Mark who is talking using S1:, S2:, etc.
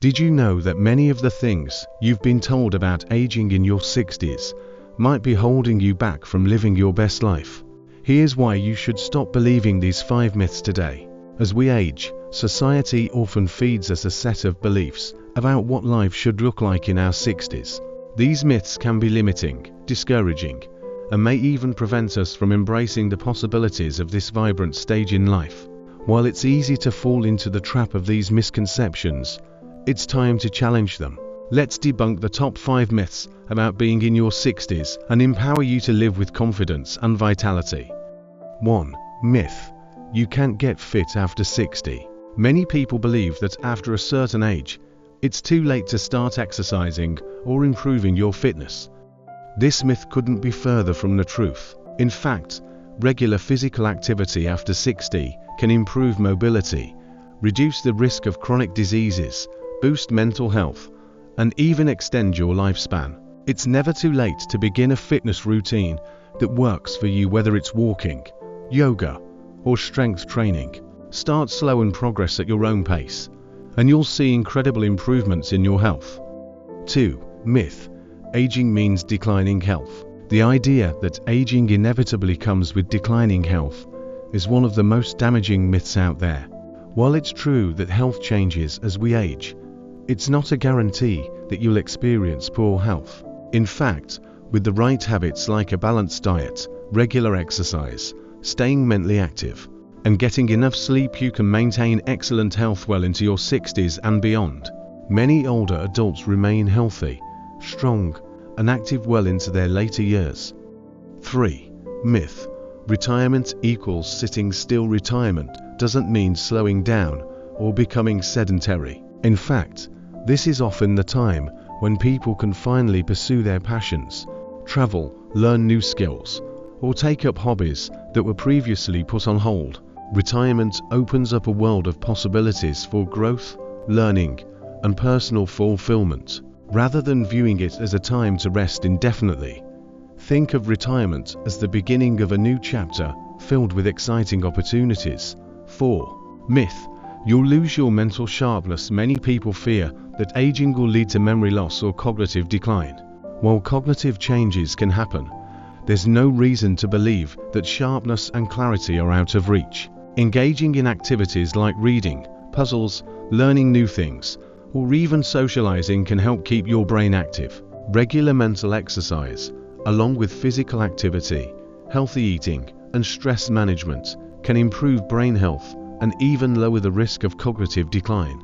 S1: Did you know that many of the things you've been told about aging in your 60s might be holding you back from living your best life? Here's why you should stop believing these 5 myths today. As we age, society often feeds us a set of beliefs about what life should look like in our 60s. These myths can be limiting, discouraging, and may even prevent us from embracing the possibilities of this vibrant stage in life. While it's easy to fall into the trap of these misconceptions, it's time to challenge them. Let's debunk the top 5 myths about being in your 60s and empower you to live with confidence and vitality. 1. Myth: you can't get fit after 60. Many people believe that after a certain age, it's too late to start exercising or improving your fitness. This myth couldn't be further from the truth. In fact, regular physical activity after 60 can improve mobility, reduce the risk of chronic diseases, boost mental health, and even extend your lifespan. It's never too late to begin a fitness routine that works for you, whether it's walking, yoga, or strength training. Start slow and progress at your own pace, and you'll see incredible improvements in your health. 2. Myth: aging means declining health. The idea that aging inevitably comes with declining health is one of the most damaging myths out there. While it's true that health changes as we age, it's not a guarantee that you'll experience poor health. In fact, with the right habits like a balanced diet, regular exercise, staying mentally active, and getting enough sleep, you can maintain excellent health well into your 60s and beyond. Many older adults remain healthy, strong, and active well into their later years. 3. Myth: retirement equals sitting still. Retirement doesn't mean slowing down or becoming sedentary. In fact, this is often the time when people can finally pursue their passions, travel, learn new skills, or take up hobbies that were previously put on hold. Retirement opens up a world of possibilities for growth, learning, and personal fulfillment. Rather than viewing it as a time to rest indefinitely, think of retirement as the beginning of a new chapter filled with exciting opportunities. 4. Myth: you'll lose your mental sharpness. Many people fear that aging will lead to memory loss or cognitive decline. While cognitive changes can happen, there's no reason to believe that sharpness and clarity are out of reach. Engaging in activities like reading, puzzles, learning new things, or even socializing can help keep your brain active. Regular mental exercise, along with physical activity, healthy eating, and stress management, can improve brain health and even lower the risk of cognitive decline.